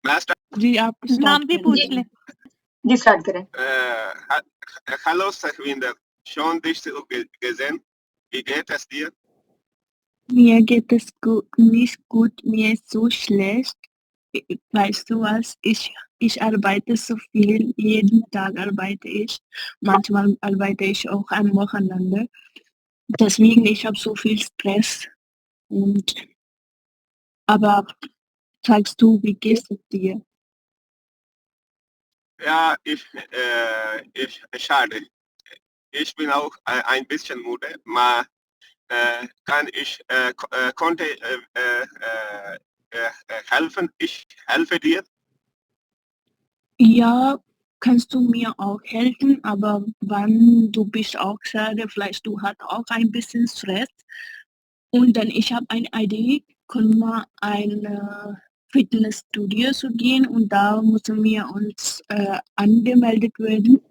मास्टर जी आप नाम भी पूछ ले। जी स्टार्ट करें। hallo Sachwinder, schön dich gesehen. Wie geht es dir? Mir geht es nicht gut, mir ist so schlecht. Weißt du was? Ich arbeite so viel, jeden Tag arbeite ich. Manchmal arbeite ich auch am Wochenende. Deswegen, ich habe so viel Stress. Aber sagst du, wie geht es dir? Ja, schade. Ich bin auch ein bisschen müde, aber konnte helfen. Ich helfe dir. Ja, kannst du mir auch helfen, aber wann du bist auch schade, vielleicht du hast auch ein bisschen Stress. Und dann, ich habe eine Idee, können wir ein Fitnessstudio zu gehen und da müssen wir uns angemeldet werden.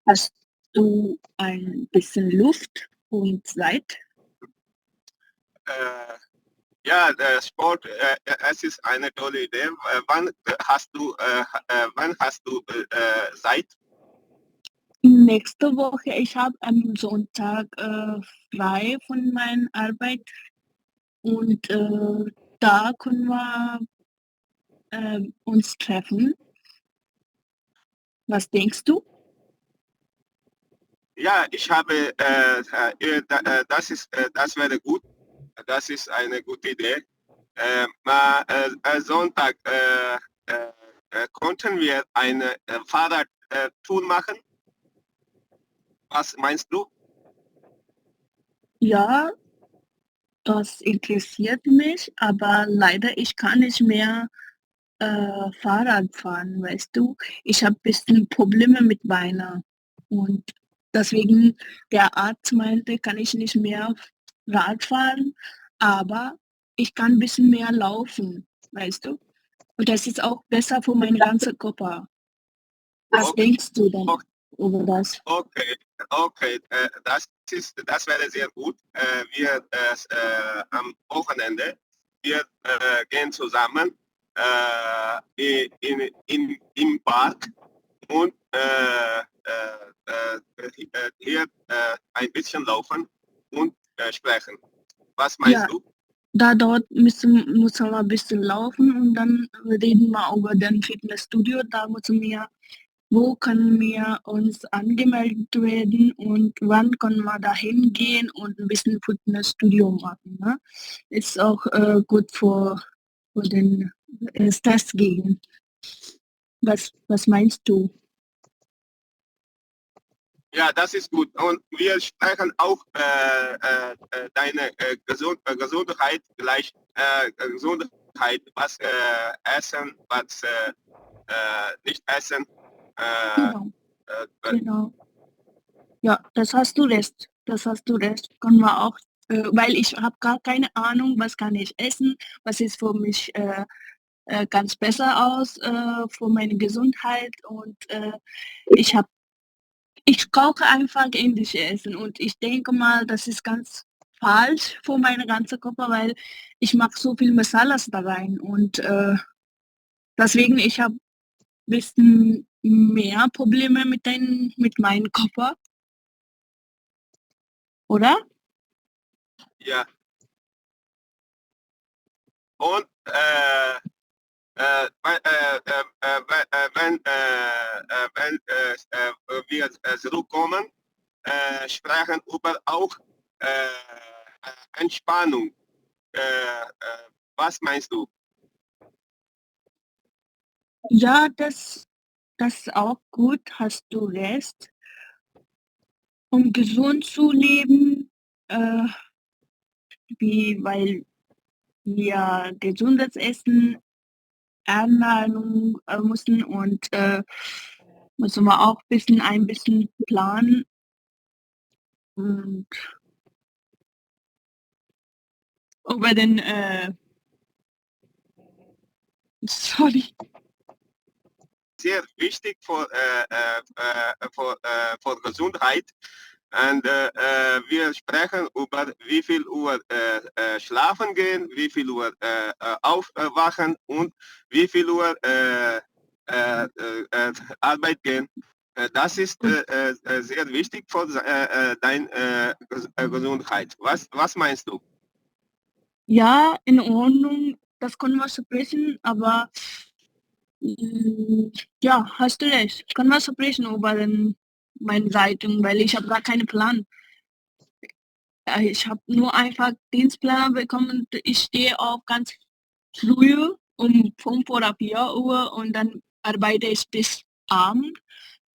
Hast du ein bisschen Luft und Zeit? Ja, der Sport, es ist eine tolle Idee. Wann hast du Zeit? Nächste Woche, ich habe am Sonntag frei von meiner Arbeit und da können wir uns treffen. Was denkst du? Ja, ich habe, das wäre gut. Das ist eine gute Idee. Sonntag konnten wir eine Fahrradtour machen. Was meinst du? Ja, das interessiert mich, aber leider ich kann nicht mehr Fahrrad fahren, weißt du. Ich habe ein bisschen Probleme mit Beinen und deswegen der Arzt meinte, kann ich nicht mehr Rad fahren, aber ich kann ein bisschen mehr laufen, weißt du. Und das ist auch besser für meinen ganzen Körper. Was denkst du denn über das? Okay, das wäre sehr gut. Wir am Wochenende, wir gehen zusammen im Park und hier ein bisschen laufen und sprechen. Was meinst du? Dort müssen wir ein bisschen laufen und dann reden wir über den Fitnessstudio. Da müssen wir, wo können wir uns angemeldet werden und wann können wir da hingehen und ein bisschen Fitnessstudio machen. Ne? Ist auch gut für den Stress gegen. Was meinst du? Ja, das ist gut. Und wir sprechen auch deine Gesundheit gleich. Gesundheit, was essen, was nicht essen. Genau. Ja, das hast du recht. Können wir auch, weil ich habe gar keine Ahnung, was kann ich essen, was ist für mich ganz besser aus für meine Gesundheit und ich koche einfach indische Essen und ich denke mal, das ist ganz falsch für meine ganze Körper, weil ich mache so viel Masalas da rein und deswegen ich habe ein bisschen mehr Probleme mit meinem Körper, oder? Ja. Und wenn wir zurückkommen, sprechen über auch Entspannung. Was meinst du? Ja, das ist auch gut, hast du recht. Um gesund zu leben, weil wir gesundes Essen, Ernährung müssen und müssen wir auch ein bisschen planen. Und über den, sorry. Sehr wichtig für Gesundheit. Und wir sprechen über wie viel Uhr schlafen gehen, wie viel Uhr aufwachen und wie viel Uhr Arbeit gehen. Das ist sehr wichtig für deine Gesundheit. Was meinst du? Ja, in Ordnung, das können wir sprechen, aber ja, hast du recht. Können wir sprechen über meine Seiten, weil ich habe gar keinen Plan. Ich habe nur einfach Dienstplan bekommen und ich stehe auf ganz früh um 5 oder 4 Uhr und dann arbeite ich bis Abend.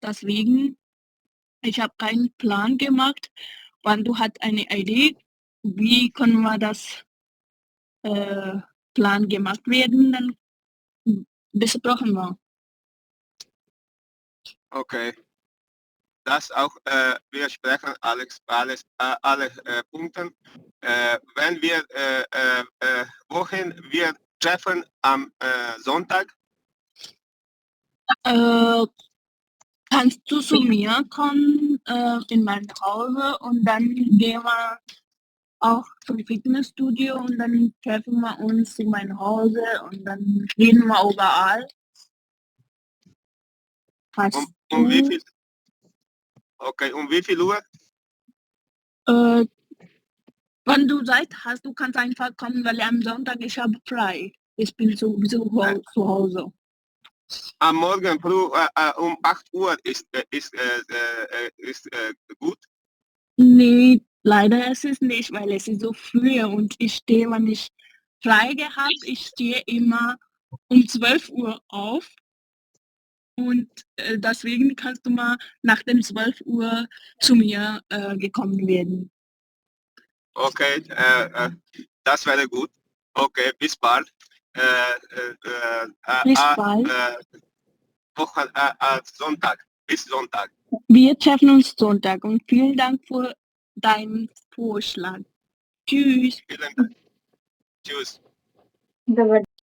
Deswegen, ich habe keinen Plan gemacht. Wann du hast eine Idee, wie können wir das Plan gemacht werden, dann besprechen wir. Okay. Das auch, wir sprechen alle Punkte. Wenn wir, wohin wir treffen am Sonntag? Kannst du zu mir kommen in mein Hause und dann gehen wir auch zum Fitnessstudio und dann treffen wir uns in mein Hause und dann reden wir überall. Hast Um wie du, viel? Okay, um wie viel Uhr? wenn du Zeit hast, du kannst einfach kommen, weil am Sonntag ich habe frei. Ich bin sowieso zu Hause. Am Morgen früh um 8 Uhr ist gut. Nee, leider ist es nicht, weil es ist so früh und ich stehe, wenn ich frei gehabt, ich stehe immer um 12 Uhr auf und deswegen kannst du mal nach dem 12 Uhr zu mir gekommen werden. Okay, das wäre gut. Okay, bis bald. Bis bald. Sonntag. Bis Sonntag. Wir treffen uns Sonntag und vielen Dank für deinen Vorschlag. Tschüss. Vielen Dank. Tschüss.